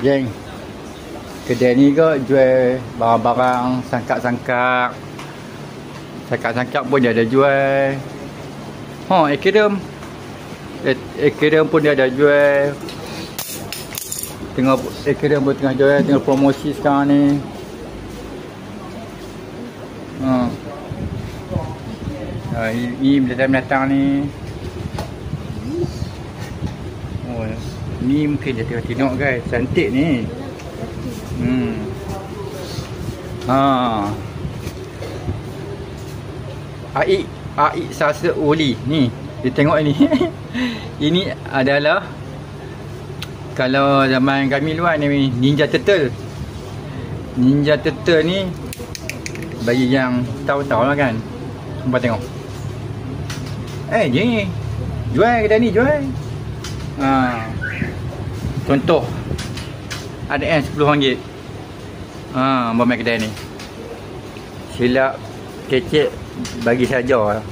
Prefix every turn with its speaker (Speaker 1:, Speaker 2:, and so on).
Speaker 1: Geng, kedai ni ke jual barang-barang sangkak-sangkak. Sangkak-sangkak pun dia ada jual. Aquarium. Aquarium pun dia ada jual. Aquarium pun tengah jual, tengah promosi sekarang ni. Ini binatang-binatang ni. Ni mungkin dia tengah tengok guys, cantik ni. Aik Sasa Oli ni. Dia tengok ini. Ini adalah kalau zaman kami luar ni Ninja Turtle. Ninja Turtle ni bagi yang tahu-tahu lah kan. Nampak tengok. Ni jual kedai ni, jual. Contoh ada RM10. Buat main kedai ni. Silap kecek bagi saja.